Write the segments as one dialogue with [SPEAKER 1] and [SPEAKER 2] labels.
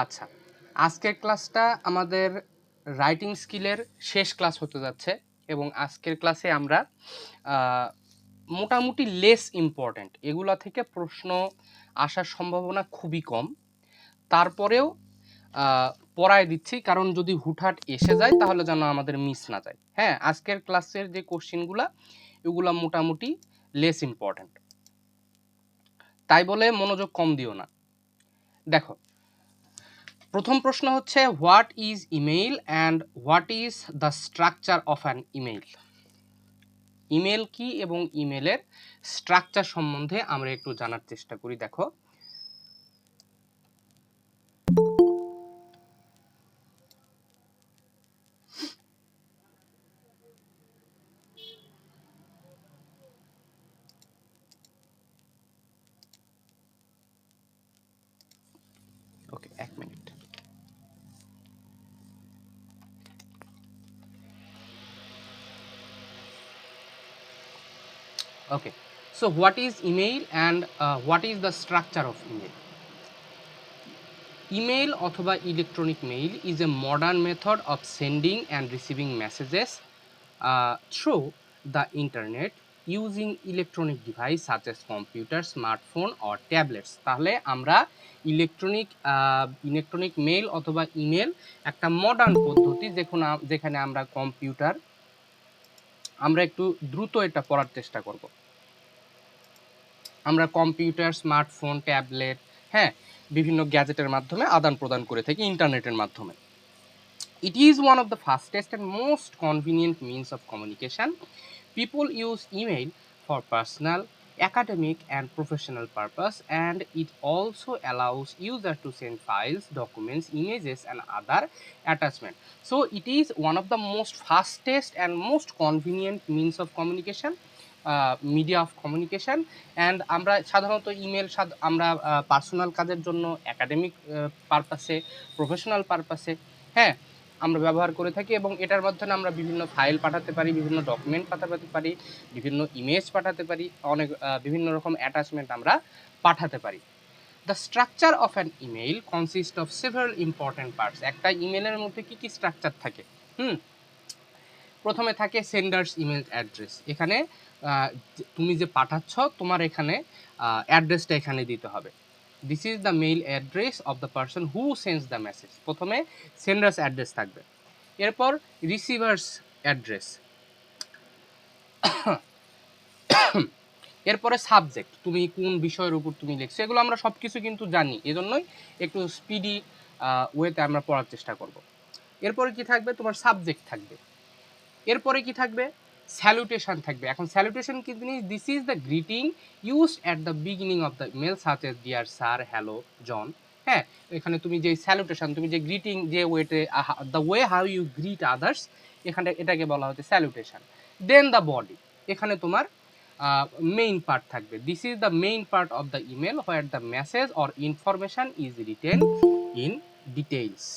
[SPEAKER 1] আচ্ছা, আজকের ক্লাসটা আমাদের রাইটিং স্কিলের শেষ ক্লাস হতে যাচ্ছে এবং আজকের ক্লাসে আমরা মোটামুটি লেস ইম্পর্ট্যান্ট এগুলা থেকে প্রশ্ন আসার সম্ভাবনা খুবই কম। তারপরেও পড়ায় দিচ্ছি, কারণ যদি হুটহাট এসে যায় তাহলে যেন আমাদের মিস না যায়। হ্যাঁ, আজকের ক্লাসের যে কোশ্চেনগুলা এগুলা মোটামুটি লেস ইম্পর্ট্যান্ট, তাই বলে মনোযোগ কম দিও না। দেখো, প্রথম প্রশ্ন হচ্ছে what is email and what is the structure of an email. Email কি এবং ইমেলের স্ট্রাকচার সম্বন্ধে আমরা একটু জানার চেষ্টা করি। দেখো, ওকে, এক minute. Okay, so what is email and what is the structure of email. Email অথবা electronic mail is a modern method of sending and receiving messages through the internet using electronic device such as computer, smartphone or tablets. তাহলে আমরা electronic mail অথবা email একটা modern পদ্ধতি, যেখানে আমরা computer, আমরা একটু দ্রুত এটা পড়ার চেষ্টা করব। আমরা কম্পিউটার, স্মার্টফোন, ট্যাবলেট, হ্যাঁ, বিভিন্ন গ্যাজেটের মাধ্যমে আদান প্রদান করে থাকি ইন্টারনেটের মাধ্যমে। It is one of the fastest and most convenient means of communication. People use email for personal, academic, and professional purpose, and it also allows users to send files, documents, images, and other attachments. So it is one of the most fastest and most convenient means of communication, media of communication. And আমরা সাধারণত email আমরা personal কাজের জন্য, academic পারপাসে, professional পারপাসে, হ্যাঁ, আমরা ব্যবহার করে থাকি এবং এটার মাধ্যমে আমরা বিভিন্ন ফাইল পাঠাতে পারি, বিভিন্ন ডকুমেন্ট পাঠাতে পারি, বিভিন্ন ইমেজ পাঠাতে পারি, অনেক বিভিন্ন রকম অ্যাটাচমেন্ট আমরা পাঠাতে পারি। The structure of an email consist of several important parts. একটা ইমেলের মধ্যে কি কি স্ট্রাকচার থাকে? প্রথমে থাকে সেন্ডার্স ইমেল অ্যাড্রেস। এখানে তুমি যে পাঠাচ্ছ, তোমার এখানে অ্যাড্রেসটা এখানে দিতে হবে। This is the mail address of the person who sends the message. প্রথমে সেন্ডার্স অ্যাড্রেস থাকবে, এরপর রিসিভার্স অ্যাড্রেস, এরপরে সাবজেক্ট, তুমি কোন বিষয়ের উপর তুমি লিখছো, এগুলো আমরা সব কিছু কিন্তু জানি, এজন্যই একটু স্পিডি ওয়েতে আমরা পড়ার চেষ্টা করব। এরপরে কি থাকবে? তোমার সাবজেক্ট থাকবে। এরপরে কি থাকবে? স্যালুটেশন থাকবে। এখন স্যালুটেশন কি জিনিস? This is the greeting used at the beginning of the email such as dear sir, hello, John. হ্যাঁ, এখানে তুমি যে স্যালুটেশন, তুমি যে গ্রিটিং, যে ওয়েতে, the way how you greet others, এখানে এটাকে বলা হচ্ছে স্যালুটেশন। দেন দ্য বডি, এখানে তোমার মেইন পার্ট থাকবে। This is the main part of the email where the message or information is written in details.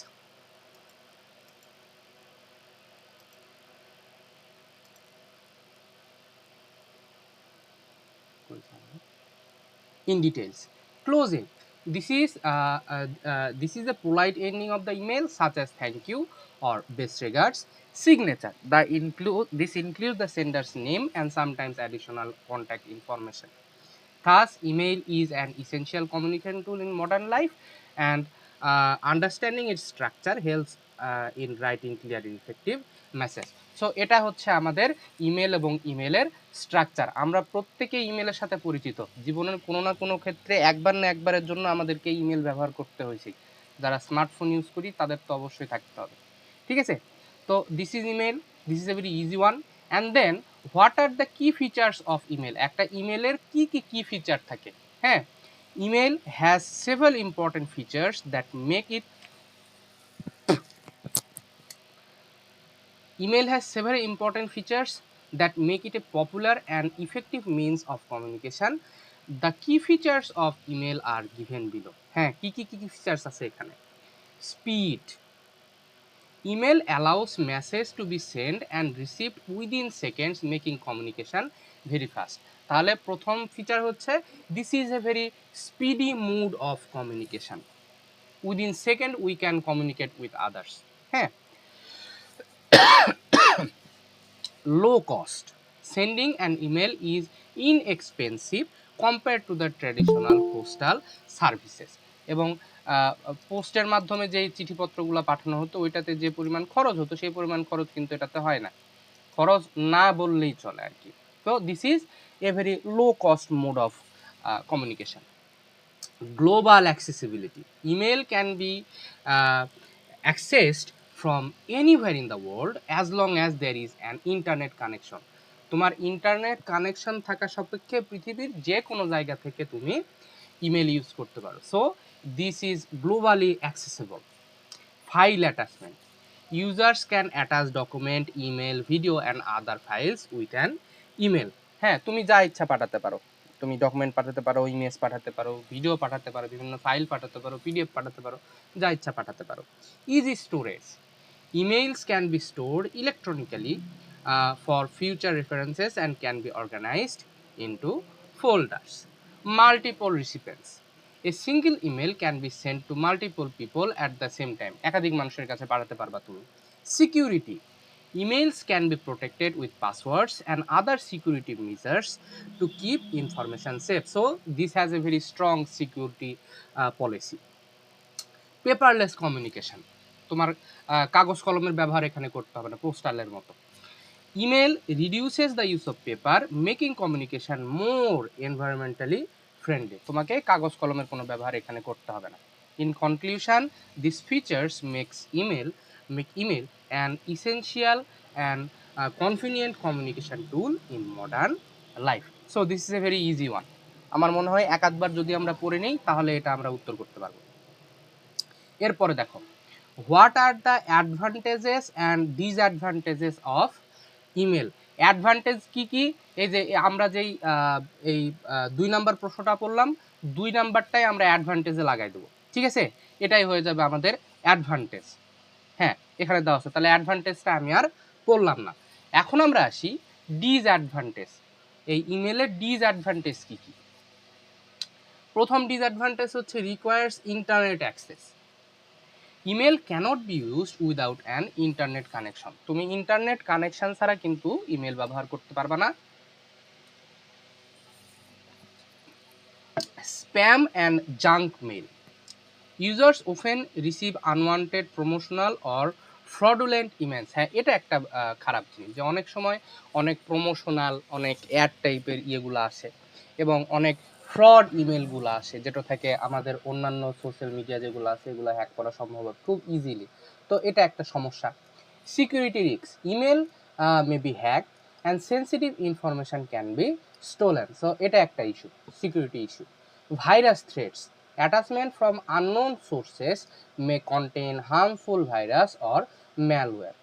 [SPEAKER 1] In details. Closing. This is a polite ending of the email, such as thank you or best regards. Signature. This includes the sender's name and sometimes additional contact information. Thus, email is an essential communication tool in modern life, and understanding its structure helps in writing clear and effective message. So এটা হচ্ছে আমাদের email এবং ইমেলের structure. আমরা প্রত্যেকে ইমেলের সাথে পরিচিত, জীবনের কোনো না কোনো ক্ষেত্রে একবার না একবারের জন্য আমাদেরকে ইমেল ব্যবহার করতে হয়েছে। যারা স্মার্টফোন ইউজ করি তাদের তো অবশ্যই থাকতে হবে, ঠিক আছে? তো this is email, this is a very easy one. And then what are the key features of email. একটা ইমেলের কি কি কি ফিচার থাকে? হ্যাঁ, email has several important features that make it Email has several important features that make it a popular and effective means of communication. The key features of email are given below. হ্যাঁ, কি কি কি features আছে এখানে? Speed. Email allows message to be sent and received within seconds, making communication very fast. তাহলে প্রথম feature হচ্ছে this is a very speedy mode of communication. Within second we can communicate with others. হ্যাঁ, low cost. Sending an email is inexpensive compared to the traditional postal services. এবং পোস্টের মাধ্যমে যে চিঠিপত্রগুলো পাঠানো হতো ওইটাতে যে পরিমাণ খরচ হতো সেই পরিমাণ খরচ কিন্তু এটাতে হয় না, খরচ না বললেই চলে আর কি। তো this is a very low cost mode of communication. Global accessibility. Email can be accessed from anywhere in the world as long as there is an internet connection. তোমার ইন্টারনেট কানেকশন থাকা সাপেক্ষে পৃথিবীর যে কোনো জায়গা থেকে তুমি ইমেল ইউজ করতে পারো। So this is globally accessible. File attachment. Users can attach document, email, video and other files with an email. হ্যাঁ, তুমি যা ইচ্ছা পাঠাতে পারো, তুমি ডকুমেন্ট পাঠাতে পারো, ইমেজ পাঠাতে পারো, ভিডিও পাঠাতে পারো, বিভিন্ন ফাইল পাঠাতে পারো, পিডিএফ পাঠাতে পারো, যা ইচ্ছা পাঠাতে পারো। Easy storage. Emails can be stored electronically for future references and can be organized into folders. Multiple recipients. A single email can be sent to multiple people at the same time. একাধিক মানুষের কাছে পাঠাতে পারবা তুমি। Security. Emails can be protected with passwords and other security measures to keep information safe. So this has a very strong security policy. Paperless communication. তোমার কাগজ কলমের ব্যবহার এখানে করতে হবে না পোস্টালের মতো। Email reduces the use of paper, making communication more environmentally friendly. তোমাকে কাগজ কলমের কোনো ব্যবহার এখানে করতে হবে না। In conclusion, these features make email an essential and convenient communication tool in modern life. So this is a very easy one. আমার মনে হয় এক আধবার যদি আমরা পড়ে নেই তাহলে এটা আমরা উত্তর করতে পারবো। এরপরে দেখো, what are the advantages and disadvantages of email. Advantage কি কি? এই যে আমরা যেই এই 2 নাম্বার প্রশ্নটা পড়লাম, 2 নাম্বারটাই আমরা অ্যাডভান্টেজে লাগাই দেবো, ঠিক আছে? এটাই হয়ে যাবে আমাদের অ্যাডভান্টেজ। হ্যাঁ, এখানে দেওয়া আছে, তাহলে অ্যাডভান্টেজটা আমি আর পড়লাম না। এখন আমরা আসি ডিসঅ্যাডভান্টেজ। এই ইমেলের ডিসঅ্যাডভান্টেজ কি কি? প্রথম ডিসঅ্যাডভান্টেজ হচ্ছে requires internet access. Email cannot be used without an internet connection. তুমি ইন্টারনেট কানেকশন ছাড়া কিন্তু ইমেল ব্যবহার করতে পারবা না। Spam and junk mail. Users often receive unwanted promotional or fraudulent emails. হ্যাঁ, এটা একটা খারাপ জিনিস যে অনেক সময় অনেক প্রমোশনাল, অনেক অ্যাড টাইপের ইয়েগুলো আসে এবং অনেক ফ্রড ইমেলগুলো আসে, যেটা থেকে আমাদের অন্যান্য সোশ্যাল মিডিয়া যেগুলো আছে এগুলো হ্যাক করা সম্ভব খুব ইজিলি। তো এটা একটা সমস্যা। Security risk. Email may be hack and sensitive information can be stolen. So এটা একটা issue, security issue. Virus threats. Attachment from unknown sources may contain harmful virus or malware.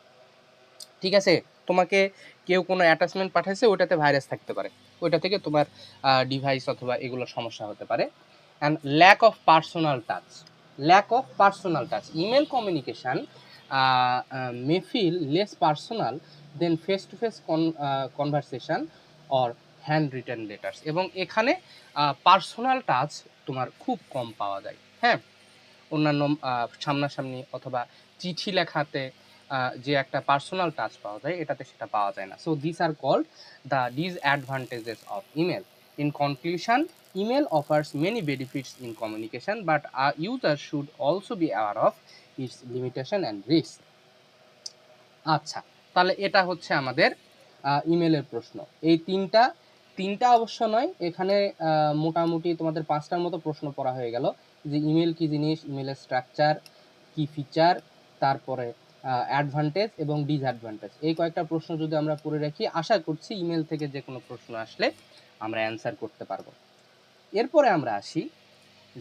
[SPEAKER 1] ঠিক আছে, তোমাকে কেউ কোনো অ্যাটাচমেন্ট পাঠাইছে, ওইটাতে ভাইরাস থাকতে পারে, ওইটা থেকে তোমার ডিভাইস অথবা এগুলো সমস্যা হতে পারে। And lack of personal touch. Lack of personal touch. Email communication may feel less personal than face to face conversation or handwritten letters. এবং এখানে পার্সোনাল টাচ তোমার খুব কম পাওয়া যায়। হ্যাঁ, অন্যান্য সামনাসামনি অথবা চিঠি লেখাতে যে একটা পার্সোনাল টাচ পাওয়া যায় এটাতে সেটা পাওয়া যায় না। So this are called the disadvantages of email. In conclusion, email offers many benefits in communication, but our users should also be aware of its limitation and risk. আচ্ছা, তাহলে এটা হচ্ছে আমাদের ইমেলের প্রশ্ন। এই তিনটা অবশ্য নয়, এখানে মোটামুটি তোমাদের 5টার মতো প্রশ্ন পড়া হয়ে গেল, যে ইমেল কি জিনিস, ইমেলের স্ট্রাকচার কি, ফিচার, তারপরে অ্যাডভান্টেজ এবং ডিসঅ্যাডভান্টেজ। এই কয়েকটা প্রশ্ন যদি আমরা পড়ে রাখি, আশা করছি ইমেল থেকে যে কোনো প্রশ্ন আসলে আমরা অ্যান্সার করতে পারবো। এরপরে আমরা আসি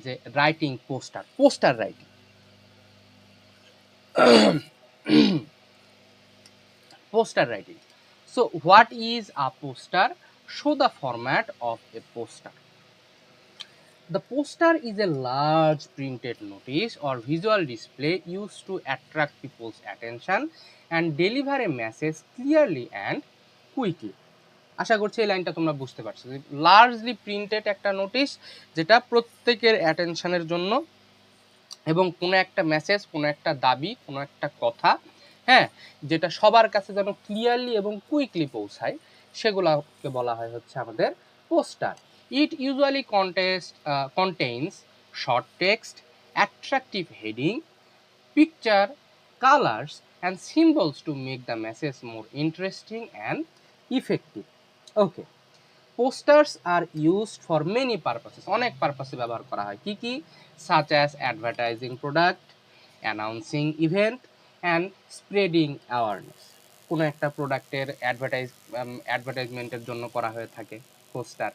[SPEAKER 1] যে writing poster writing. Poster writing. So what is a poster? Show the format of a poster. The poster is a large printed notice or visual display used to attract people's attention and deliver a message clearly and quickly. আশা করছি এই লাইনটা তোমরা বুঝতে পারছো। Largely printed একটা notice যেটা প্রত্যেকের অ্যাটেনশনের জন্য এবং কোনো একটা মেসেজ, কোনো একটা দাবি, কোনো একটা কথা, হ্যাঁ, যেটা সবার কাছে যেন ক্লিয়ারলি এবং কুইকলি পৌঁছায়, সেগুলোকে বলা হয় হচ্ছে আমাদের poster. It usually contains short text, attractive heading, picture, colors and symbols to make the message more interesting and effective. Okay. Posters are used for many purposes. অনেক পারপাসে ব্যবহার করা হয়। কি কি? Such as advertising product, announcing event and spreading awareness. কোনো একটা প্রোডাক্টের অ্যাডভার্টাইজমেন্টের জন্য করা হয়ে থাকে পোস্টার।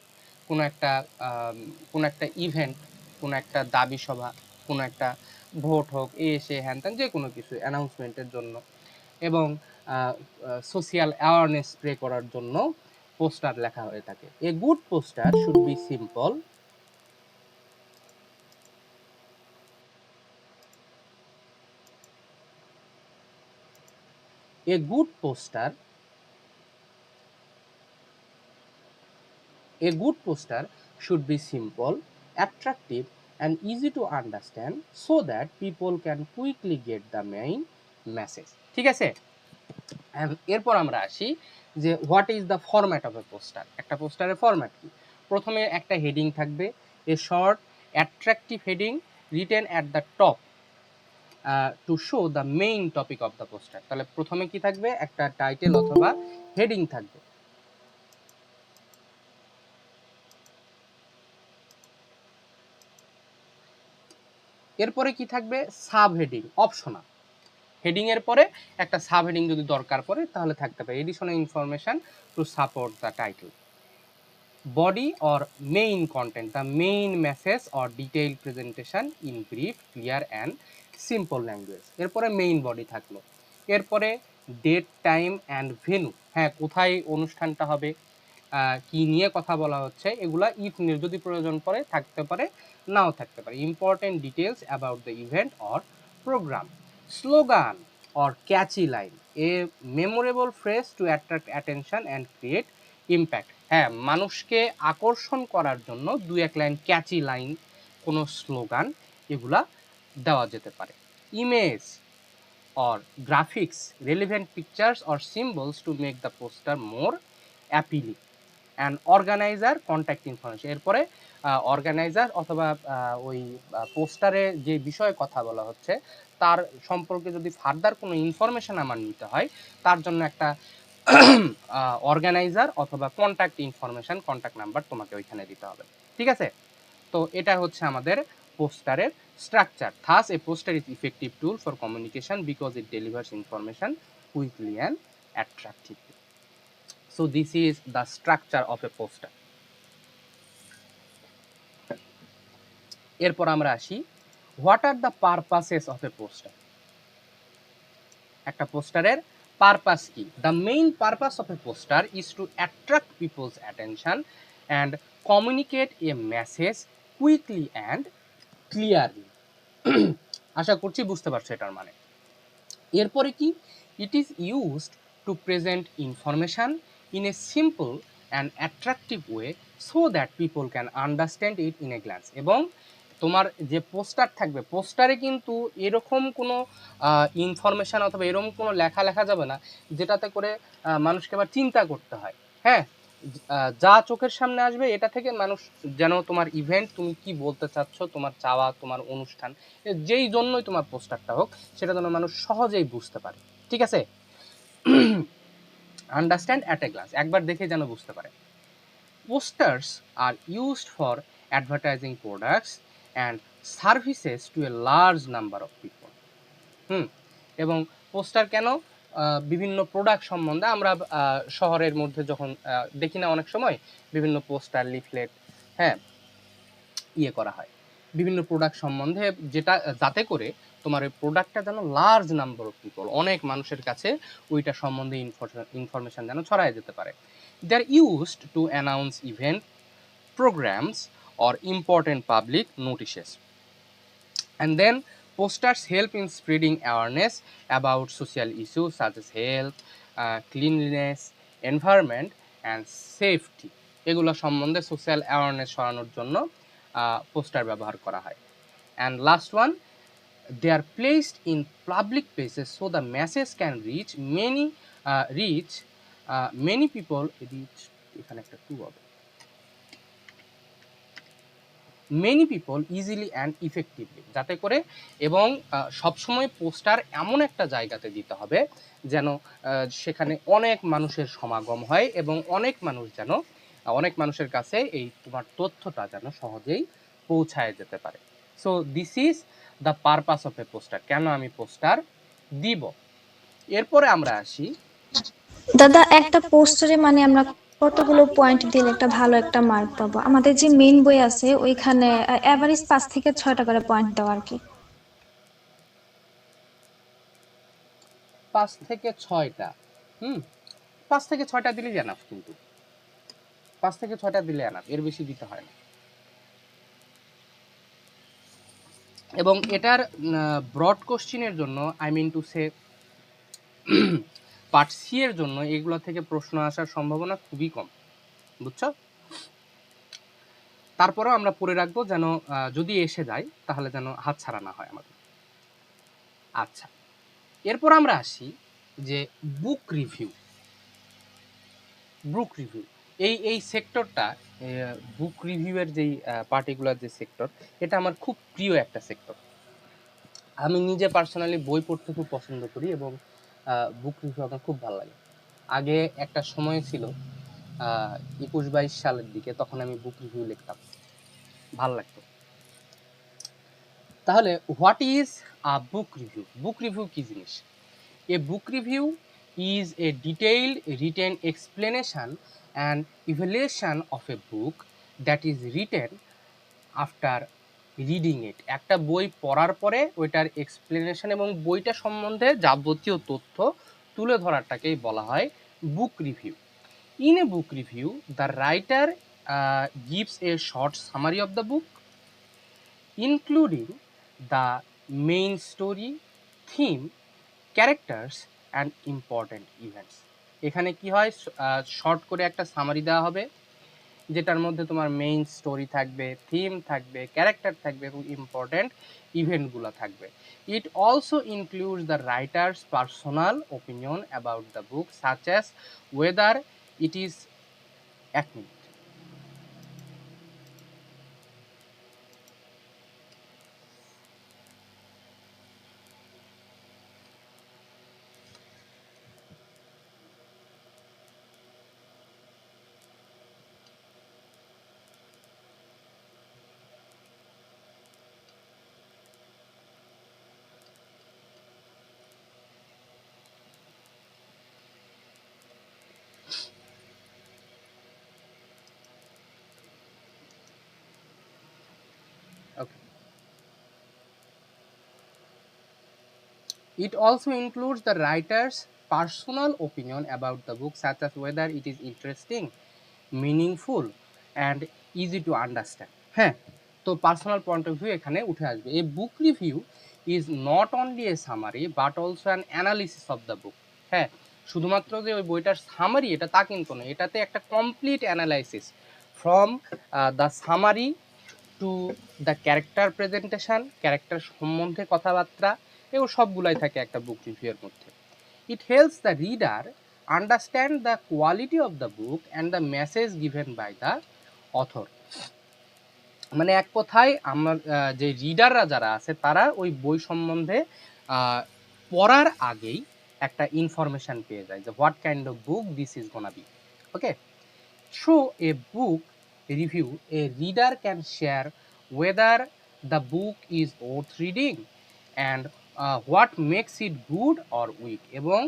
[SPEAKER 1] কোনো একটা কোনো একটা ইভেন্ট, কোনো একটা দাবি সভা, কোনো একটা ভোট হোক, সে হ্যান ত্যান যে কোনো কিছু অ্যানাউন্সমেন্টের জন্য, এবং সোশিয়াল অ্যাওয়ারনেস স্প্রে করার জন্য পোস্টার লেখা হয়ে থাকে। A good poster should be simple, a good poster A good poster should be simple, attractive, and easy to understand so that people can quickly get the main message. ঠিক আছে? এরপর আমরা আসি যে what is the format of a poster. একটা পোস্টারের format কি? প্রথমে একটা হেডিং থাকবে, a short attractive heading written at the top to show the main topic of the poster. তাহলে প্রথমে কি থাকবে? একটা টাইটেল অথবা হেডিং থাকবে। এরপরে কি থাকবে? Sub heading, optional. হেডিং এর পরে একটা সাব হেডিং যদি দরকার পড়ে তাহলে থাকতে পারে additional information to support the title. Body or main content, the main message or detail presentation in brief, clear and simple language. এরপরে মেইন বডি থাকলো। এরপরে ডেট, টাইম অ্যান্ড ভেন্যু, হ্যাঁ, কোথায় অনুষ্ঠানটা হবে, কি নিয়ে কথা বলা হচ্ছে, এগুলা ইফ যদি প্রয়োজন পড়ে থাকতে পারে, নাও থাকতে পারে। Important details about the event or program. Slogan or catchy line, a memorable phrase two attract attention and create impact. হ্যাঁ, মানুষকে আকর্ষণ করার জন্য দুই এক লাইন ক্যাচি লাইন, কোনো স্লোগান, এগুলা দেওয়া যেতে পারে। Image or graphics, relevant pictures or symbols to make the poster more appealing. and organizer contact information, এরপরে অর্গানাইজার অথবা ওই পোস্টারে যে বিষয়ে কথা বলা হচ্ছে তার সম্পর্কে যদি ফার্দার কোনো ইনফরমেশন আমার নিতে হয়, তার জন্য একটা অর্গানাইজার অথবা কন্ট্যাক্ট ইনফরমেশন, কন্ট্যাক্ট নাম্বার তোমাকে ওইখানে দিতে হবে। ঠিক আছে? তো এটা হচ্ছে আমাদের পোস্টারের structure. Thus a poster is effective tool for communication because it delivers information quickly and attractively. So this is the structure of a poster. এরপর আমরা আসি what are the purposes of a poster. একটা পোস্টারের purpose কি? The main purpose of a poster is to attract people's attention and communicate a message quickly and clearly. আশা করছি বুঝতে পারছো এটার মানে। এরপরে কি? It is used to present information in a simple and attractive way so that people can understand it in a glance. এবং তোমার যে পোস্টার থাকবে, পোস্টারে কিন্তু এরকম কোনো ইনফরমেশান অথবা এরকম কোনো লেখা লেখা যাবে না যেটাতে করে মানুষকে আবার চিন্তা করতে হয়। হ্যাঁ, যা চোখের সামনে আসবে এটা থেকে মানুষ যেন তোমার ইভেন্ট, তুমি কি বলতে চাচ্ছ, তোমার চাওয়া, তোমার অনুষ্ঠান, যেই জন্যই তোমার পোস্টারটা হোক, সেটা যেন মানুষ সহজেই বুঝতে পারে। ঠিক আছে? আন্ডারস্ট্যান্ড অ্যাট এ গ্লান্স, একবার দেখে যেন বুঝতে পারে। Posters are used for advertising products and services to a large number of people. এবং পোস্টার কেন? বিভিন্ন প্রোডাক্ট সম্বন্ধে আমরা শহরের মধ্যে যখন দেখি না অনেক সময় বিভিন্ন পোস্টার, লিফলেট, হ্যাঁ, ইয়ে করা হয় বিভিন্ন প্রোডাক্ট সম্বন্ধে, যেটা যাতে করে তোমার ওই প্রোডাক্টটা যেন লার্জ নাম্বার অফ পিপল, অনেক মানুষের কাছে ওইটা সম্বন্ধে ইনফরমেশন যেন ছড়ায় যেতে পারে। They are used to announce event, programs or important public notices. And then posters help in spreading awareness about social issues such as health, cleanliness, environment and safety. এগুলো সম্বন্ধে সোশ্যাল অ্যাওয়ারনেস ছড়ানোর জন্য poster ব্যবহার করা হয়। And last one, they are placed in public places so the message can reach many people এখানে একটা two হবে many people easily and effectively যাতে করে এবং সবসময় পোস্টার এমন একটা জায়গাতে দিতে হবে যেন সেখানে অনেক মানুষের সমাগম হয় এবং অনেক মানুষের কাছে এই তোমার তথ্যটা যেন সহজেই পৌঁছায় যেতে পারে। So this is the purpose of a poster, কেন আমি পোস্টার দিব। এরপরে আমরা আসি
[SPEAKER 2] দাদা, একটা পোস্টারে মানে আমরা কতগুলো পয়েন্ট দিলে একটা ভালো একটা মার্ক পাবো? আমাদের যে মেইন বই আছে ওইখানে এভারেজ 5 থেকে 6টা করে পয়েন্ট দেওয়া আর কি।
[SPEAKER 1] 5 থেকে 6টা, 5 থেকে 6টা দিলেই এনাফ, কিন্তু 5 থেকে 6টা দিলে এনাফ, এর বেশি দিতে হয় না। এবং এটার ব্রড কোশ্চিনের জন্য I mean to say part C এর জন্য এগুলো থেকে প্রশ্ন আসার সম্ভাবনা খুবই কম, বুঝছো। তারপরেও আমরা পড়ে রাখবো যেন যদি এসে যায় তাহলে যেন হাতছাড়া না হয় আমাদের। আচ্ছা, এরপর আমরা আসি যে বুক রিভিউ। এই সেক্টরটা, বুক রিভিউয়ের যেই পার্টিকুলার যে সেক্টর, এটা আমার খুব প্রিয় একটা সেক্টর। আমি নিজে পার্সোনালি বই পড়তে খুব পছন্দ করি এবং বুক রিভিউ আমার খুব ভালো লাগে। আগে একটা সময় ছিল 21-22 সালের দিকে, তখন আমি বুক রিভিউ লিখতাম, ভালো লাগতো। তাহলে what is a book review? Book review কি জিনিস? A book review is a detailed written explanation and evaluation of a book that is written after reading it. একটা বই পড়ার পরে ওইটার এক্সপ্লেনেশন এবং বইটা সম্বন্ধে যাবতীয় তথ্য তুলে ধরাটাকেই বলা হয় বুক review. In a book review, the writer gives a short summary of the book, including the main story, theme, characters and important events. এখানে কি হয়, শর্ট করে একটা সামারি দেওয়া হবে যেটার মধ্যে তোমার মেইন স্টোরি থাকবে, থিম থাকবে, ক্যারেক্টার থাকবে এবং ইম্পর্ট্যান্ট ইভেন্টগুলো থাকবে। It also includes the writer's personal opinion about the book such as whether it is এক minute okay. It also includes the writer's personal opinion about the book, such as whether it is interesting, meaningful, and easy to understand. হ্যাঁ, তো personal point of view এখানে উঠে আসবে। এই বুক review is not only a summary but also an analysis of the বুক। হ্যাঁ, শুধুমাত্র যে ওই বইটার সামারি এটা তা কিন্তু নয়, এটাতে একটা complete analysis from the summary to the character presentation, character সম্বন্ধে কথাবার্তা, এগুলো সবগুলাই থাকে একটা বুক রিভিউয়ের মধ্যে। It helps the reader understand the quality of the book and the message given by the author. মানে এক কথায় আমার যে রিডাররা যারা আছে তারা ওই বই সম্বন্ধে পড়ার আগেই একটা ইনফরমেশন পেয়ে যায় যে what kind of book this is gonna be. Okay, so a book review a reader can share whether the book is worth reading and what makes it good or weak. এবং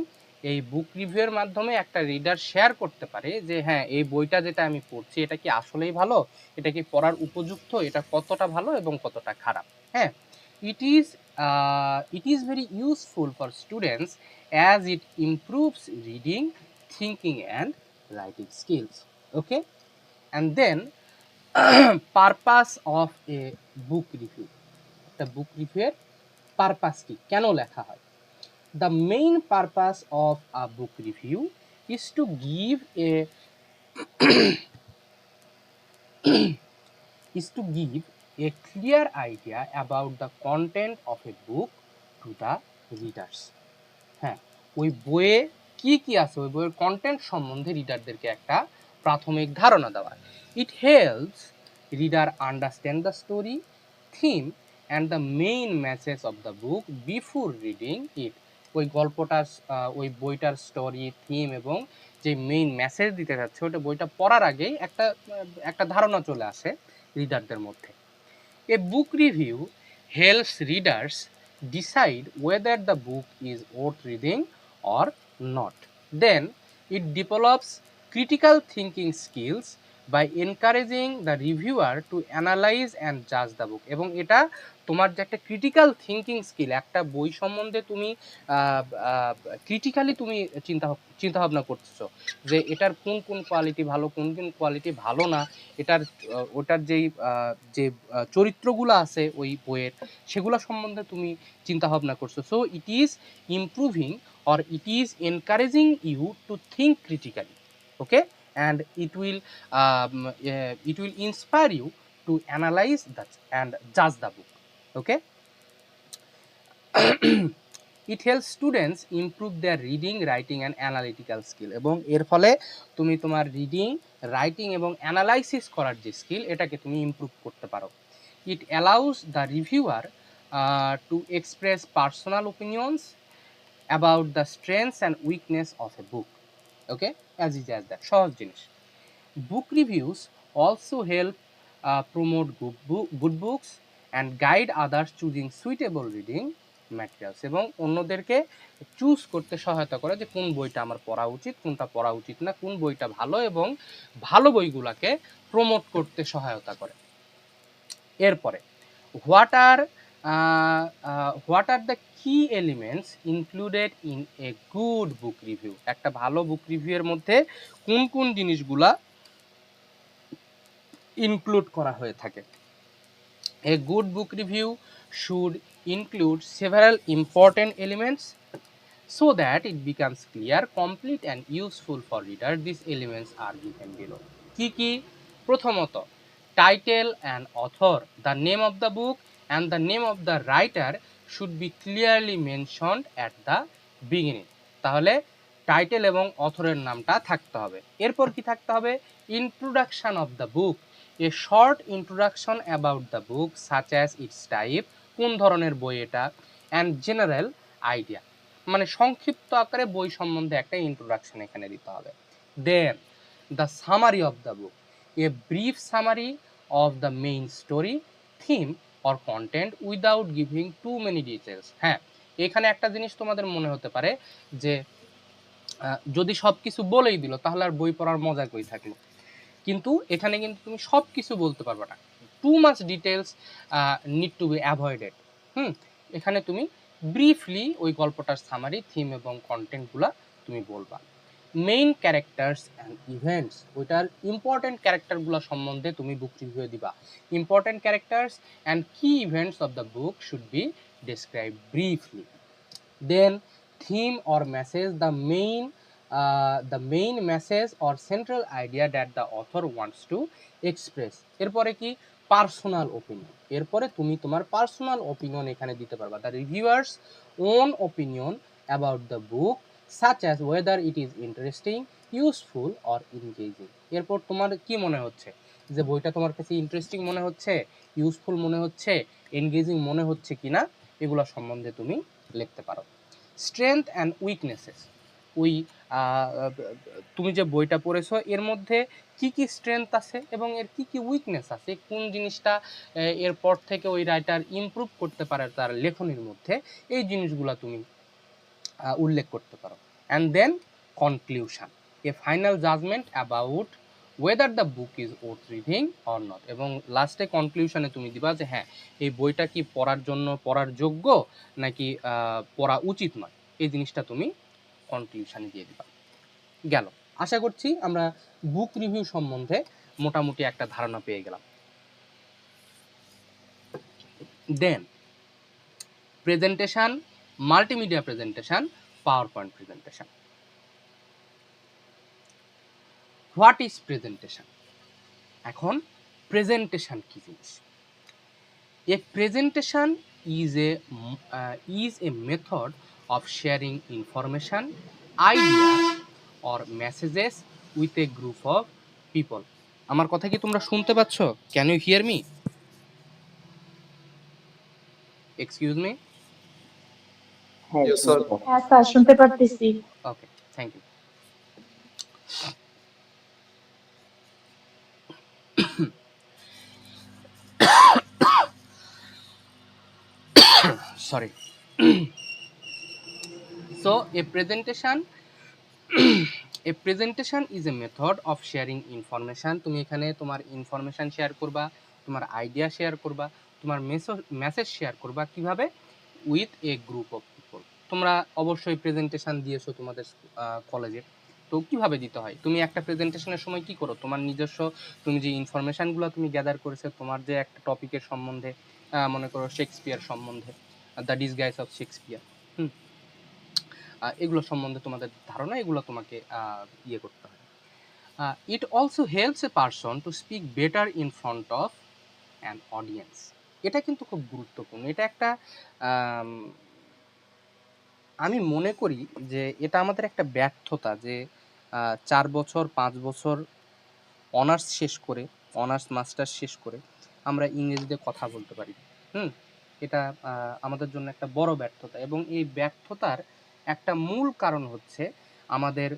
[SPEAKER 1] এই বুক রিভিউয়ের মাধ্যমে একটা reader share করতে পারে যে হ্যাঁ, এই বইটা যেটা আমি পড়ছি এটা কি আসলেই ভালো, এটা কি পড়ার উপযুক্ত, এটা কতটা ভালো এবং কতটা খারাপ। হ্যাঁ, it is very useful for students as it improves reading, thinking and writing skills. Okay, and then purpose of a book review, একটা বুক রিভিউয়ের পারপাস কি, কেন লেখা হয়? The main purpose of a book review is to give a is to give a clear idea about the content of a book to the readers. হ্যাঁ, ওই বইয়ে কি কি আছে, ওই বইয়ের কন্টেন্ট সম্বন্ধে রিডারদেরকে একটা প্রাথমিক ধারণা দেওয়া। It helps reader understand the story, theme and the main message of the book before reading ইট। ওই গল্পটার ওই বইটার স্টোরি, থিম এবং যে মেইন মেসেজ দিতে যাচ্ছে ওটা বইটা পড়ার আগেই একটা ধারণা চলে আসে রিডারদের মধ্যে। A book review helps readers decide whether the book is worth reading or not. Then it develops critical thinking skills by encouraging the reviewer to analyze and judge the book. এবং এটা তোমার যে একটা ক্রিটিক্যাল থিঙ্কিং স্কিল, একটা বই সম্বন্ধে তুমি critically তুমি চিন্তা ভাবনা করতেছো যে এটার কোন কোন কোয়ালিটি ভালো, কোন কোন কোয়ালিটি ভালো না, এটার ওটার যেই যে চরিত্রগুলো আছে ওই বইয়ের সেগুলো সম্বন্ধে তুমি চিন্তা ভাবনা করছো। So it is improving or it is encouraging you to think critically, okay, and it will inspire you to analyze that and judge the book, okay. It helps students improve their reading, writing and analytical skill, এবং এর ফলে তুমি তোমার reading, writing এবং analysis করার যে skill এটাকে তুমি ইমপ্রুভ করতে পারো। It allows the reviewer to express personal opinions about the strengths and weakness of a book, okay, as easy as that, সহজ জিনিস। Book reviews also help promote good books and guide others choosing suitable reading materials, এবং অন্যদেরকে choose করতে সহায়তা করে যে কোন বইটা আমার পড়া উচিত, কোনটা পড়া উচিত না, কোন বইটা ভালো, এবং ভালো বইগুলোকে প্রমোট করতে সহায়তা করে। এরপরে হোয়াট আর দ্য কি elements included in a good book review. একটা ভালো বুক রিভিউয়ের মধ্যে কোন কোন জিনিসগুলা ইনক্লুড করা হয়ে থাকে। A good book review should include several important elements so that it becomes clear, complete and useful for reader. These elements are given below. কি কি? প্রথমত title and author, the name of the book and the name of the writer should be clearly mentioned at the beginning. তাহলে title এবং অথরের নামটা থাকতে হবে। এরপর কি থাকতে হবে? Introduction of the book, a short introduction about the book such as it's type, কোন ধরনের বই এটা, অ্যান্ড জেনারেল আইডিয়া, মানে সংক্ষিপ্ত আকারে বই সম্বন্ধে একটা ইন্ট্রোডাকশন এখানে দিতে হবে। Then the summary of the book, a brief summary of the main story, theme or content without giving too many details. হ্যাঁ, এখানে একটা জিনিস তোমাদের মনে হতে পারে যে যদি সব কিছু বলেই দিল তাহলে আর বই পড়ার মজা কই থাকলো, কিন্তু এখানে কিন্তু তুমি সব কিছু বলতে পারবে না। Too much details need to be avoided. এখানে তুমি ব্রিফলি ওই গল্পটার সামারি, থিম এবং কন্টেন্টগুলো তুমি বলবা। মেইন ক্যারেক্টার্স অ্যান্ড ইভেন্টস, ওইটার ইম্পর্টেন্ট ক্যারেক্টারগুলো সম্বন্ধে তুমি বুক রিভিউ দিবা। Important characters and key events of the book should be describe briefly. Then theme or message, the main message or central idea that the author wants to express. এরপরে কি? Personal opinion, এরপরে তুমি তোমার personal opinion এখানে দিতে পারবা। The reviewer's own opinion about the book such as whether it is interesting, useful or engaging. এরপর তোমার কি মনে হচ্ছে যে বইটা তোমার কাছে ইন্টারেস্টিং মনে হচ্ছে, ইউজফুল মনে হচ্ছে, এনগেজিং মনে হচ্ছে কিনা, এগুলো সম্বন্ধে তুমি লিখতে পারো। স্ট্রেংথ অ্যান্ড উইকনেসেস, ওই তুমি যে বইটা পড়েছো এর মধ্যে কি কি স্ট্রেংথ আছে এবং এর কি কি উইকনেস আছে, কোন জিনিসটা এরপর থেকে ওই রাইটার ইমপ্রুভ করতে পারে তার লেখনীর মধ্যে, এই জিনিসগুলো তুমি উল্লেখ করতে পারো। And then conclusion, a final judgement about whether the book is worth reading or not, এবং লাস্টে কনক্লিউশনে তুমি দিবা যে হ্যাঁ এই বইটা কি পড়ার যোগ্য নাকি পড়া উচিত নয়, এই জিনিসটা তুমি কনক্লিউশনে দিয়ে দিবা। গেল, আশা করছি আমরা বুক রিভিউ সম্বন্ধে মোটামুটি একটা ধারণা পেয়ে গেলাম। Then presentation, multimedia presentation, power point presentation. What is presentation? এখন প্রেজেন্টেশন কি জিনিস? A presentation is a method of sharing information, ideas, or messages with a group of people. আমার কথা কি তোমরা শুনতে পাচ্ছ? Can you hear me? Excuse me?
[SPEAKER 3] হ্যাঁ,
[SPEAKER 4] Yes,
[SPEAKER 3] শুনতে
[SPEAKER 4] sir.
[SPEAKER 3] পাচ্ছি।
[SPEAKER 5] হ্যাঁ স্যার শুনতে পারতেছি।
[SPEAKER 1] Okay, thank you. Sorry. So a presentation is a method of sharing information. তুমি এখানে তোমার ইনফরমেশন শেয়ার করবা, তোমার আইডিয়া শেয়ার করবা, তোমার মেসেজ শেয়ার করবা কিভাবে? With a group of people. তোমরা অবশ্যই প্রেজেন্টেশন দিয়েছো তোমাদের কলেজে, তো কিভাবে দিতে হয়? তুমি একটা প্রেজেন্টেশনের সময় কি করো? তোমার নিজস্ব তুমি যে ইনফরমেশনগুলো তুমি গ্যাদার করেছো, তোমার যে একটা টপিকের সম্বন্ধে, মনে করো শেক্সপিয়ার সম্বন্ধে, দ্য ডিসগাইজ অফ শেক্সপিয়ার, এগুলো সম্বন্ধে তোমাদের ধারণা, এগুলো তোমাকে ইয়ে করতে হয়। It also helps a person to speak better in front of an audience. এটা কিন্তু খুব গুরুত্বপূর্ণ। এটা একটা আমি মনে করি যে এটা আমাদের একটা ব্যর্থতা যে 4 বছর 5 বছর অনার্স শেষ করে, অনার্স মাস্টার্স শেষ করে আমরা ইংরেজিতে কথা বলতে পারি। এটা আমাদের জন্য একটা বড় ব্যর্থতা, এবং এই ব্যর্থতার একটা মূল কারণ হচ্ছে আমাদের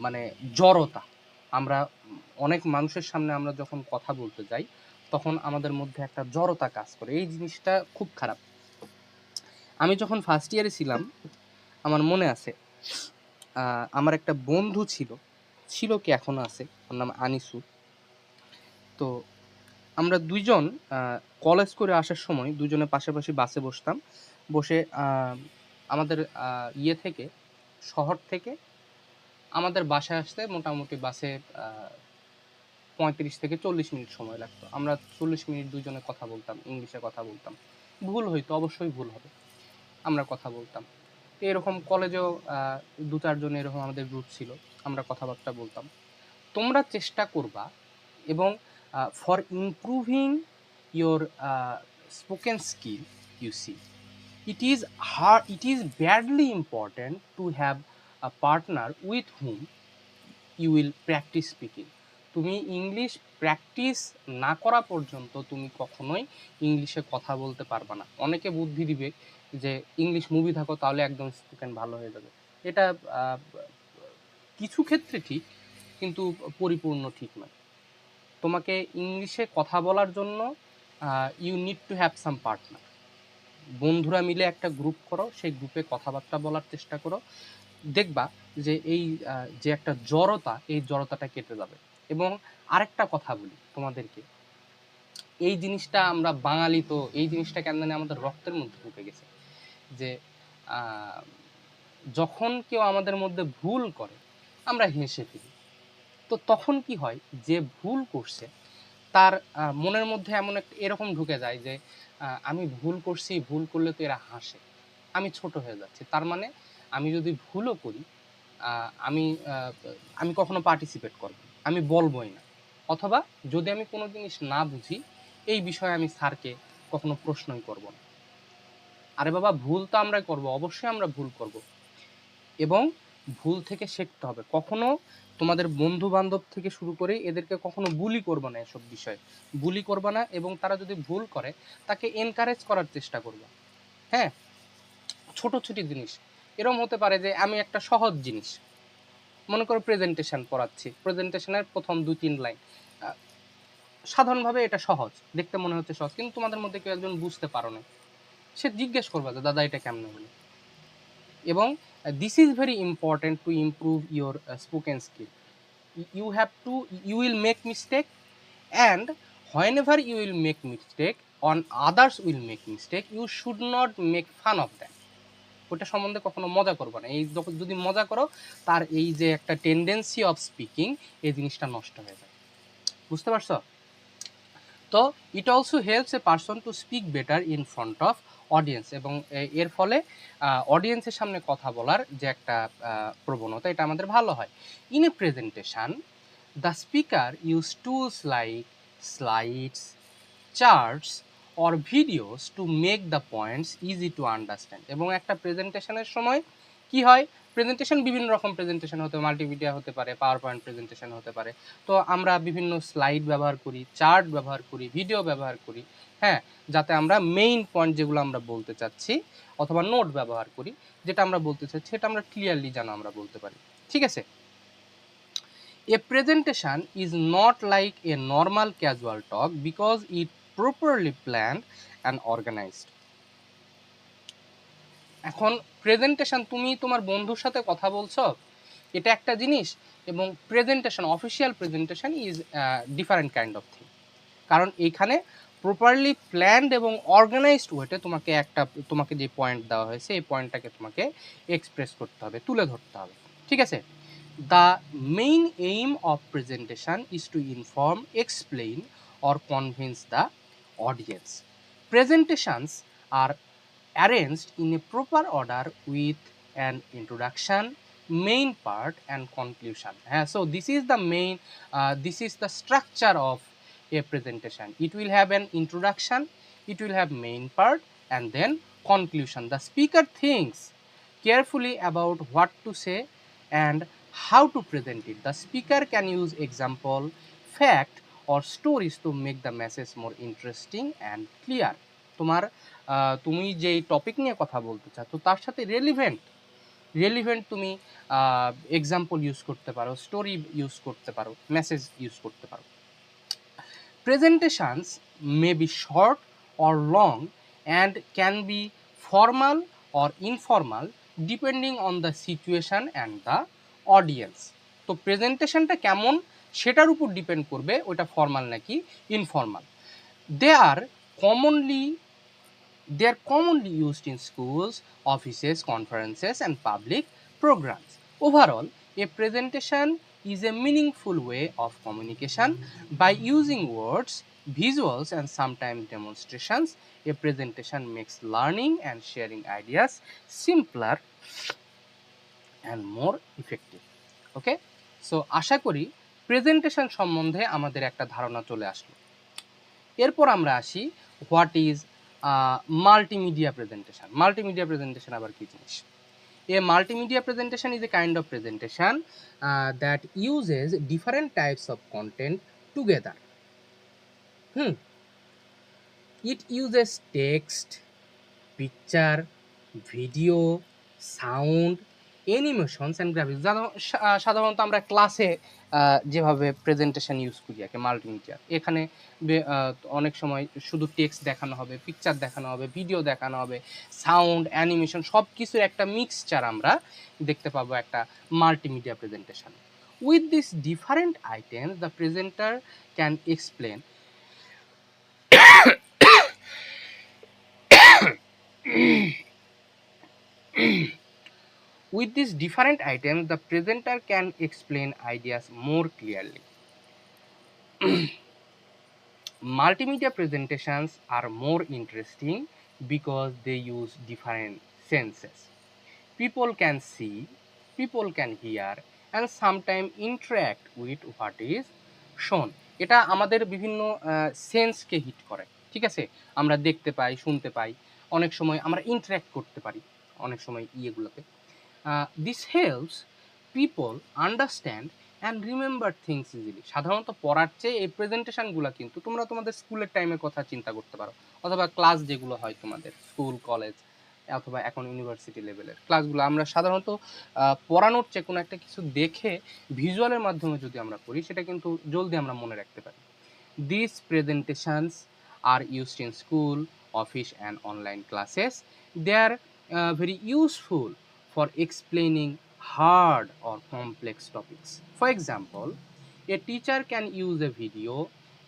[SPEAKER 1] মানে জড়তা। আমরা অনেক মানুষের সামনে আমরা যখন কথা বলতে যাই তখন আমাদের মধ্যে একটা জড়তা কাজ করে। এই জিনিসটা খুব খারাপ। আমি যখন ফার্স্ট ইয়ারে ছিলাম, আমার মনে আছে আমার একটা বন্ধু ছিল কি এখনো আছে, ওর নাম আনিসু। তো আমরা দুইজন কলেজ করে আসার সময় দুজনে পাশাপাশি বাসে বসতাম, বসে আমাদের ইয়ে থেকে, শহর থেকে আমাদের বাসায় আসতে মোটামুটি বাসে 35 থেকে 40 মিনিট সময় লাগতো। আমরা 40 মিনিট দুজনে কথা বলতাম, ইংলিশে কথা বলতাম। ভুল হইতো, অবশ্যই ভুল হবে, আমরা কথা বলতাম। তো এরকম কলেজেও 2-4 জন এরকম আমাদের গ্রুপ ছিল, আমরা কথাবার্তা বলতাম। তোমরা চেষ্টা করবা, এবং for improving your spoken skill, you see it is badly important to have a partner with whom you will practice speaking. তুমি ইংলিশ প্র্যাকটিস না করা পর্যন্ত তুমি কখনোই ইংলিশে কথা বলতে পারবে না। অনেকে বুদ্ধি দিবে যে ইংলিশ মুভি থাকো তাহলে একদম স্পোকেন ভালো হয়ে যাবে। এটা কিছু ক্ষেত্রে ঠিক, কিন্তু পরিপূর্ণ ঠিক নয়। তোমাকে ইংলিশে কথা বলার জন্য you need to have some partner. বন্ধুরা মিলে একটা গ্রুপ করো, সেই গ্রুপে কথাবার্তা বলার চেষ্টা করো, দেখবা যে এই যে একটা জড়তা, এই জড়তাটা কেটে যাবে। এবং আরেকটা কথা বলি তোমাদেরকে, এই জিনিসটা আমরা বাঙালি, তো এই জিনিসটা কেন জানি আমাদের রক্তের মধ্যে ঢুকে গেছে, যে যখন কেউ আমাদের মধ্যে ভুল করে আমরা হেসে ফেলি। তো তখন কি হয়, যে ভুল করছে তার মনের মধ্যে এমন একটা এরকম ঢুকে যায় যে আমি ভুল করছি, ভুল করলে তো এরা হাসে, আমি ছোট হয়ে যাচ্ছি। তার মানে আমি যদি ভুলও করি আমি আমি কখনো পার্টিসিপেট করব না, আমি বলবোই না। অথবা যদি আমি কোনো জিনিস না বুঝি, এই বিষয়ে আমি স্যারকে কখনো প্রশ্নই করব না। আরে বাবা, ভুল তো আমরা করব, অবশ্যই আমরা ভুল করব, এবং ভুল থেকে শিখতে হবে। কখনো তোমাদের বন্ধু বান্ধব থেকে শুরু করে এদেরকে কখনো বুলি করবে না, এসব বিষয়ে বুলি করবে না। এবং তারা যদি ভুল করে তাকে এনকারেজ করার চেষ্টা করবে। হ্যাঁ, ছোট ছোট জিনিস এরকম হতে পারে যে আমি একটা সহজ জিনিস, মনে করো প্রেজেন্টেশন পড়াচ্ছি, প্রেজেন্টেশনের প্রথম 2-3 লাইন, সাধারণভাবে এটা সহজ, দেখতে মনে হচ্ছে সহজ, কিন্তু তোমাদের মধ্যে কেউ একজন বুঝতে পারো না, সে জিজ্ঞেস করবে যে দাদা এটা কেমনে হলো। এবং this is very important to improve your spoken skill. You will make mistake, and whenever you will make mistake on others will make mistake, you should not make fun of them. ওটা সম্বন্ধে কখনো মজা করবে না। এই যদি মজা করো, তার এই যে একটা টেন্ডেন্সি অফ স্পিকিং, এই জিনিসটা নষ্ট হয়ে যায়। বুঝতে পারছো? তো it also helps a person to speak better in front of audience, এবং এর ফলে অডিয়েন্সের সামনে কথা বলার যে একটা প্রবণতা, এটা আমাদের ভালো হয়। In a presentation the speaker use tools like slides, charts or videos to make the points easy to understand। এবং একটা প্রেজেন্টেশনের সময় কি হয়, প্রেজেন্টেশন বিভিন্ন রকম প্রেজেন্টেশন হতে মাল্টিমিডিয়া হতে পারে, পাওয়ার পয়েন্ট প্রেজেন্টেশন হতে পারে। তো আমরা বিভিন্ন স্লাইড ব্যবহার করি, চার্ট ব্যবহার করি, ভিডিও ব্যবহার করি, হ্যাঁ, যাতে আমরা মেইন পয়েন্ট যেগুলো আমরা বলতে চাচ্ছি অথবা নোট ব্যবহার করি, যেটা আমরা বলতে চাচ্ছি সেটা আমরা ক্লিয়ারলি যেন আমরা বলতে পারি। ঠিক আছে? A presentation is not like a normal casual talk because it properly planned and organized। এখন প্রেজেন্টেশন, তুমি তোমার বন্ধুর সাথে কথা বলছো, এটা একটা জিনিস, এবং presentation, official presentation is different kind of thing. কারণ এইখানে প্রপারলি প্ল্যান্ড এবং অর্গানাইজড ওয়েতে তোমাকে যে পয়েন্ট দেওয়া হয়েছে এই পয়েন্টটাকে তোমাকে এক্সপ্রেস করতে হবে, তুলে ধরতে হবে। ঠিক আছে? The main aim of presentation is to inform, explain, or convince the audience. Presentations are arranged in a proper order with an introduction, main part, and conclusion. So this is the structure of a presentation. It will have an introduction, it will have main part, and then conclusion. The speaker thinks carefully about what to say and how to present it. The speaker can use example, fact, or stories to make the message more interesting and clear। তুমি যেই topic নিয়ে কথা বলতে চাও তো তার সাথে relevant তুমি এক্সাম্পল ইউজ করতে পারো, স্টোরি ইউজ করতে পারো, মেসেজ ইউজ করতে পারো। Presentations may be short or long and can be formal or informal depending on the situation and the audience। তো প্রেজেন্টেশনটা কেমন সেটার উপর ডিপেন্ড করবে ওটা ফর্মাল নাকি informal. They are commonly used in schools, offices, conferences, and public programs. Overall, a presentation is a meaningful way of communication. By using words, visuals, and sometimes demonstrations, a presentation makes learning and sharing ideas simpler and more effective. Okay? So, আশা করি presentation সম্বন্ধে আমাদের একটা ধারণা চলে আসলো। এরপর আমরা আসি what is multimedia presentation. Multimedia presentation আবার কি জিনিস? A multimedia presentation is a kind of presentation that uses different types of content together. It uses text, picture, video, sound, animations and graphics। সাধারণত আমরা ক্লাসে যেভাবে প্রেজেন্টেশন ইউজ করি আর কি multimedia, এখানে অনেক সময় শুধু টেক্সট দেখানো হবে, পিকচার দেখানো হবে, ভিডিও দেখানো হবে, সাউন্ড, অ্যানিমেশন সব কিছুর একটা মিক্সচার আমরা দেখতে পাবো একটা multimedia presentation. With this different items the presenter can explain With these different items, the presenter can explain ideas more clearly. Multimedia presentations are more interesting because they use different senses. People can see, people can hear, and sometimes interact with what is shown। এটা আমাদের বিভিন্ন সেন্সকে hit করে। ঠিক আছে? আমরা দেখতে পাই, শুনতে পাই, অনেক সময় আমরা ইন্টারাক্ট করতে পারি অনেক সময় ইয়েগুলোতে। This helps people understand and remember things easily। সাধারণত পড়ার চেয়ে এই প্রেজেন্টেশনগুলো কিন্তু তোমরা তোমাদের স্কুলের টাইমের কথা চিন্তা করতে পারো, অথবা ক্লাস যেগুলো হয় তোমাদের স্কুল, কলেজ, অথবা এখন ইউনিভার্সিটি লেভেলের ক্লাসগুলো আমরা সাধারণত পড়ানোর চেয়ে কোনো একটা কিছু দেখে ভিজুয়ালের মাধ্যমে যদি আমরা পড়ি সেটা কিন্তু জলদি আমরা মনে রাখতে পারি। This presentations are used in school, office and online classes. They are very useful for explaining hard or complex topics. For example, a teacher can use a video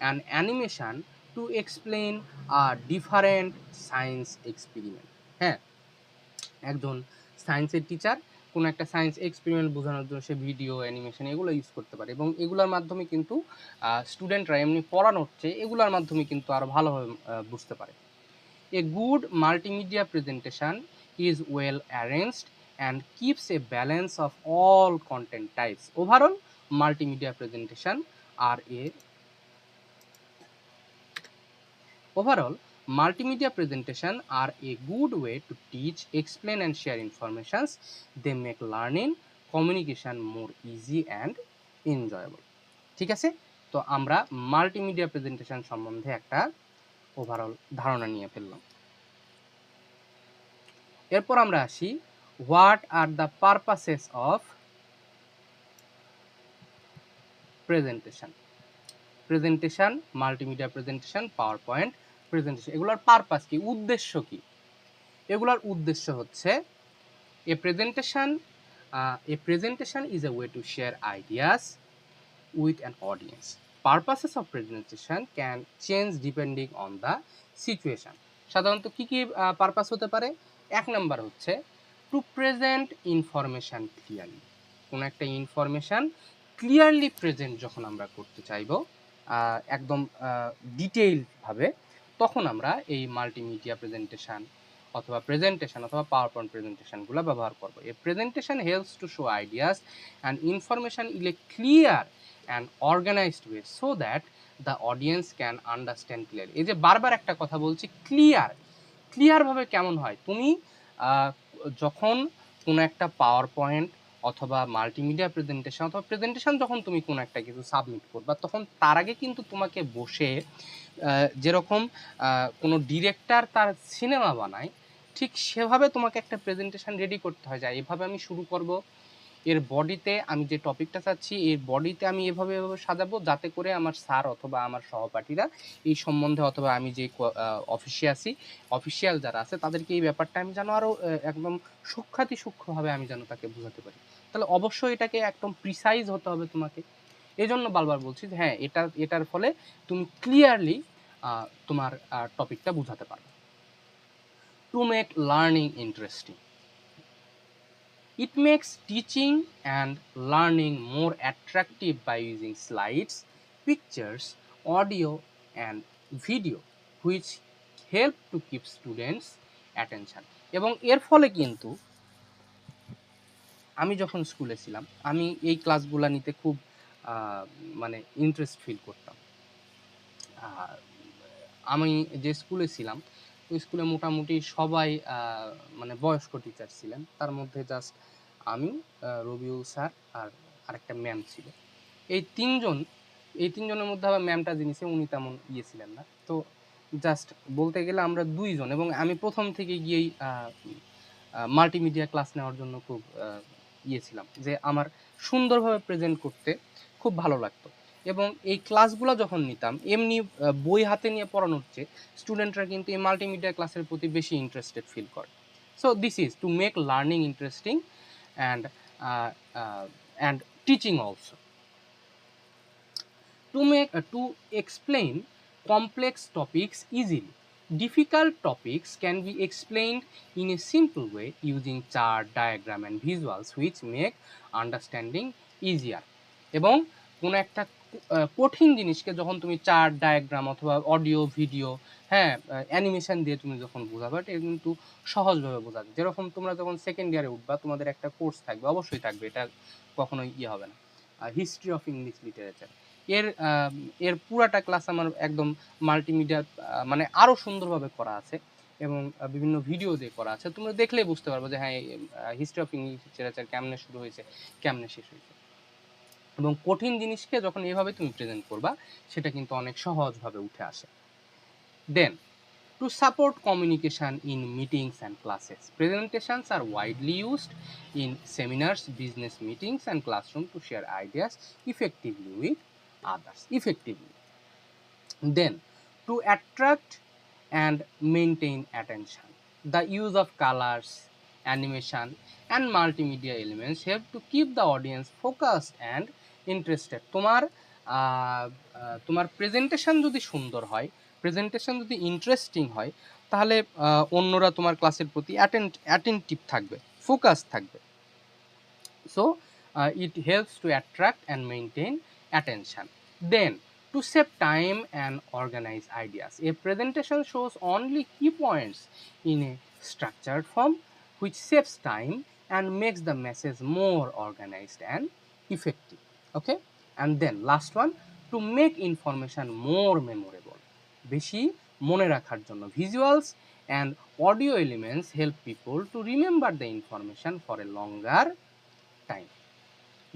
[SPEAKER 1] and animation to explain a different science experiment। হ্যাঁ, একজন সায়েন্সের teacher কোনো একটা science experiment বোঝানোর জন্য সে video, animation এগুলো use করতে পারে, এবং এগুলোর মাধ্যমে কিন্তু স্টুডেন্টরা এমনি পড়ানোর চেয়ে এগুলোর মাধ্যমে কিন্তু আরও ভালোভাবে বুঝতে পারে। A good multimedia presentation is well arranged and keeps a balance of all content types. Overall, multimedia presentation are a Overall, multimedia presentation are a good way to teach, explain and share informations. They make learning, communication more easy and enjoyable. ঠিক আছে, তো আমরা multimedia presentation সম্বন্ধে একটা overall ধারণা নিয়ে ফেললাম। এরপর আমরা আসি, what are the purposes of presentation. Presentation, multimedia presentation, power point presentation, এগুলোর পারপাস কি, উদ্দেশ্য কি? এগুলোর উদ্দেশ্য হচ্ছে এ presentation is a way to share ideas with an audience. Purposes of presentation can change depending on the situation. সাধারণত কি কি পারপাস হতে পারে? এক নাম্বার হচ্ছে টু প্রেজেন্ট ইনফরমেশন ক্লিয়ারলি। কোনো একটা ইনফরমেশন ক্লিয়ারলি প্রেজেন্ট যখন আমরা করতে চাইব একদম ডিটেইলভাবে, তখন আমরা এই মাল্টিমিডিয়া প্রেজেন্টেশন অথবা পাওয়ার পয়েন্ট প্রেজেন্টেশনগুলো ব্যবহার করব। এ presentation helps to show ideas and information in A clear and organized way so that the audience can understand clearly. এই যে বারবার একটা কথা বলছি, ক্লিয়ারভাবে কেমন হয়? তুমি যখন কোনো একটা পাওয়ার পয়েন্ট অথবা মাল্টিমিডিয়া প্রেজেন্টেশন অথবা প্রেজেন্টেশন যখন তুমি কোনো একটা কিছু সাবমিট করবা, তখন তার আগে কিন্তু তোমাকে বসে যেরকম কোনো ডিরেক্টর তার সিনেমা বানায়, ঠিক সেভাবে তোমাকে একটা প্রেজেন্টেশন রেডি করতে হয়। যে এভাবে আমি শুরু করব, এর বডিতে আমি যে টপিকটা চাচ্ছি এর বডিতে আমি এভাবে সাজাবো যাতে করে আমার স্যার অথবা আমার সহপাঠীরা এই সম্বন্ধে, অথবা আমি যে অফিসিয়াল যারা আছে তাদেরকে এই ব্যাপারটা আমি যেন আরও একদম সূক্ষ্মভাবে আমি যেন তাকে বোঝাতে পারি। তাহলে অবশ্যই এটাকে একদম প্রিসাইজ হতে হবে তোমাকে। এই জন্য বারবার বলছি যে হ্যাঁ, এটার ফলে তুমি ক্লিয়ারলি তোমার টপিকটা বোঝাতে পারবে। To make learning interesting, it makes teaching and learning more attractive by using slides, pictures, audio and video which help to keep students attention. এবং এর ফলে কিন্তু আমি যখন স্কুলে ছিলাম, আমি এই ক্লাসগুলো নিতে খুব মানে ইন্টারেস্ট ফিল করতাম। আমি যে স্কুলে ছিলাম ওই স্কুলে মোটামুটি সবাই মানে বয়স্ক টিচার ছিলেন। তার মধ্যে জাস্ট আমি, রবিউল স্যার আর আরেকটা ম্যাম ছিল। এই তিনজনের মধ্যে আবার ম্যামটা যিনি ছিলেন উনি তেমন ছিলেন না। তো জাস্ট বলতে গেলে আমরা দুইজন, এবং আমি প্রথম থেকে গিয়েই মাল্টিমিডিয়া ক্লাস নেওয়ার জন্য খুব ছিলাম, যে আমার সুন্দরভাবে প্রেজেন্ট করতে খুব ভালো লাগতো। এবং এই ক্লাসগুলো যখন নিতাম, এমনি বই হাতে নিয়ে পড়ানোর চেয়ে স্টুডেন্টরা কিন্তু এই মাল্টিমিডিয়া ক্লাসের প্রতি বেশি ইন্টারেস্টেড ফিল করে। So this is to make learning interesting and teaching also. To explain complex topics easily. Difficult topics can be explained in a simple way using chart, diagram and visuals which make understanding easier. এবং কোনো একটা কঠিন জিনিসকে যখন তুমি chart, diagram অথবা audio, video, হ্যাঁ, animation দিয়ে তুমি যখন বোঝাবে, এটা কিন্তু সহজভাবে বোঝা যায়। যেরকম তোমরা যখন সেকেন্ড ইয়ারে উঠবা, তোমাদের একটা কোর্স থাকবে, অবশ্যই থাকবে, এটা কখনোই হবে না, হিস্ট্রি অফ ইংলিশ লিটারেচার। এর পুরাটা ক্লাস আমার একদম মাল্টিমিডিয়া মানে আরও সুন্দরভাবে করা আছে এবং বিভিন্ন ভিডিও দিয়ে করা আছে। তোমরা দেখলেই বুঝতে পারবো যে হ্যাঁ, হিস্ট্রি অফ ইংলিশ লিটারেচার কেমনে শুরু হয়েছে, কেমনে শেষ হয়েছে। এবং কঠিন জিনিসকে যখন এভাবে তুমি প্রেজেন্ট করবা, সেটা কিন্তু অনেক সহজভাবে উঠে আসে। দেন, to support communication in meetings and classes, presentations are widely used in seminars, business meetings and classroom to share ideas effectively with others. Then, to attract and maintain attention, the use of colors, animation and multimedia elements help to keep the audience focused and interested. তোমার presentation যদি সুন্দর হয়, presentation যদি interesting হয়, তাহলে অন্যরা তোমার ক্লাসের প্রতি অ্যাটেন্টিভ থাকবে, ফোকাস থাকবে। So it helps to attract and maintain attention. Then, to save time and organize ideas, a presentation shows only key points in a structured form which saves time and makes the message more organized and effective. Okay, and then last one, to make information more memorable, বেশি মনে রাখার জন্য। Visuals and audio elements help people to remember the information for a longer time.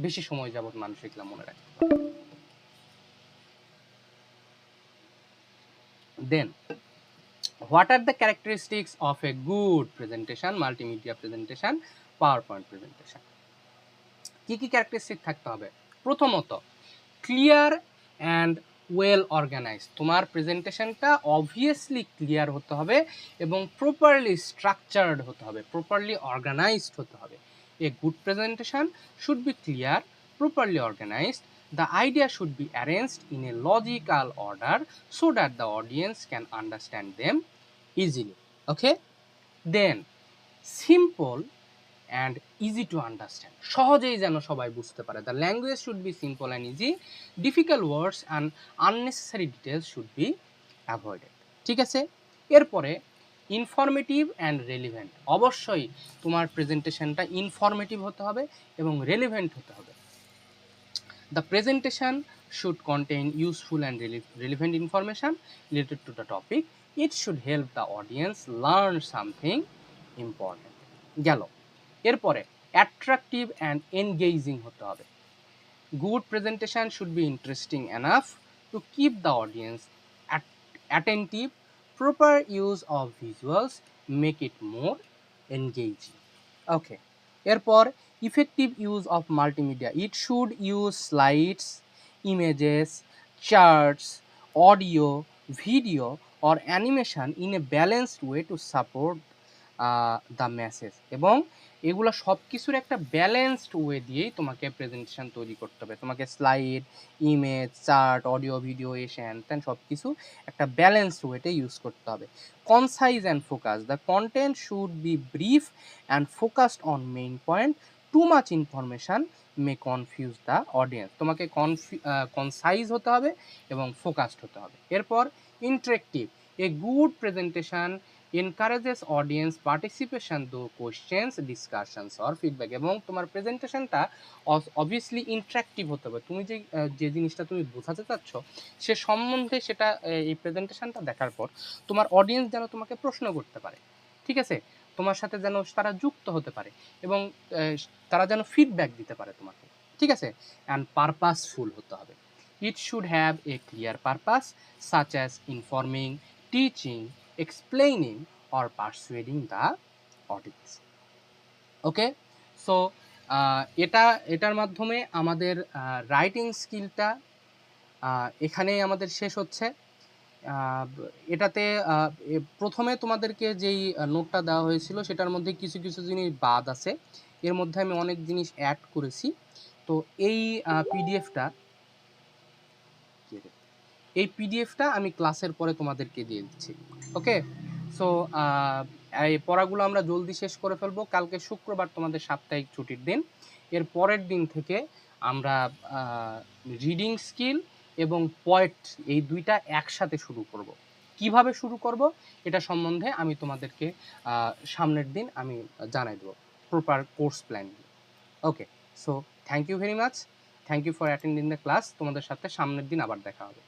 [SPEAKER 1] বেশি সময় যাবত মানুষ এগুলো মনে রাখতে পারে। দেন what are the characteristics of a good presentation, multimedia presentation, PowerPoint presentation? কি কি ক্যারেক্টারিস্টিক থাকতে হবে? প্রথমত ক্লিয়ার অ্যান্ড ওয়েল অর্গানাইজড। তোমার প্রেজেন্টেশনটা অবভিয়াসলি ক্লিয়ার হতে হবে এবং প্রপারলি স্ট্রাকচার্ড হতে হবে, প্রপারলি অর্গানাইজড হতে হবে। A good presentation should be clear, properly organized. The idea should be arranged in a logical order so that the audience can understand them easily. Okay? Then simple and easy to understand. সহজেই যেন সবাই বুঝতে পারে। The language should be simple and easy. Difficult words and unnecessary details should be avoided. ঠিক আছে? এরপরে informative and relevant. অবশ্যই তোমার প্রেজেন্টেশনটা ইনফরমেটিভ হতে হবে এবং রেলিভেন্ট হতে হবে। The presentation should contain useful and relevant information related to the topic. It should help the audience learn something important. গেল। এরপরে অ্যাট্রাকটিভ অ্যান্ড এনগেজিং হতে হবে। Good presentation should be interesting enough to keep the audience attentive. Proper use of visuals make it more engaging. Okay, এরপর effective use of multimedia. It should use slides, images, charts, audio, video or animation in a balanced way to support the message. এবং এগুলো সব কিছুর একটা balanced way দিয়েই তোমাকে presentation তৈরি করতে হবে। তোমাকে slide, image, chart, audio, video, Asian ত্যান সব কিছু একটা ব্যালেন্সড ওয়েতে ইউজ করতে হবে। Concise and focus. The content should be brief and focused on main point. Too much information May confuse the audience. তোমাকে কনসাইজ হতে হবে এবং ফোকাসড হতে হবে। এরপর interactive. A good presentation encourages audience participation through questions, discussions or feedback. এবং তোমার প্রেজেন্টেশনটা অবভিয়াসলি ইন্টারেক্টিভ হতে হবে। তুমি যে জিনিসটা তুমি বোঝাতে চাচ্ছ সে সম্বন্ধে সেটা এই প্রেজেন্টেশনটা দেখার পর তোমার অডিয়েন্স যেন তোমাকে প্রশ্ন করতে পারে, ঠিক আছে, তোমার সাথে যেন তারা যুক্ত হতে পারে এবং তারা যেন ফিডব্যাক দিতে পারে তোমাকে, ঠিক আছে। অ্যান্ড পারপাসফুল হতে হবে। It should have a clear purpose such as informing, teaching, explaining or persuading the audience. Okay, so এটার মাধ্যমে আমাদের রাইটিং স্কিলটা এখানেই আমাদের শেষ হচ্ছে। এটাতে প্রথমে তোমাদেরকে যেই নোটটা দেওয়া হয়েছিল সেটার মধ্যে কিছু কিছু জিনিস বাদ আছে, এর মধ্যে আমি অনেক জিনিস অ্যাড করেছি। তো এই পিডিএফটা আমি ক্লাসের পরে তোমাদেরকে দিয়ে দিচ্ছি। ওকে, সো এই পড়াগুলো আমরা জলদি শেষ করে ফেলবো। কালকে শুক্রবার তোমাদের সাপ্তাহিক ছুটির দিন। এর পরের দিন থেকে আমরা রিডিং স্কিল এবং পোয়েট্রি এই দুইটা একসাথে শুরু করব। কিভাবে শুরু করব এটা সম্বন্ধে আমি তোমাদেরকে সামনের দিন আমি জানাই দেবো proper course plan. Okay, so thank you very much, thank you for attending the class. তোমাদের সাথে সামনের দিন আবার দেখা হবে।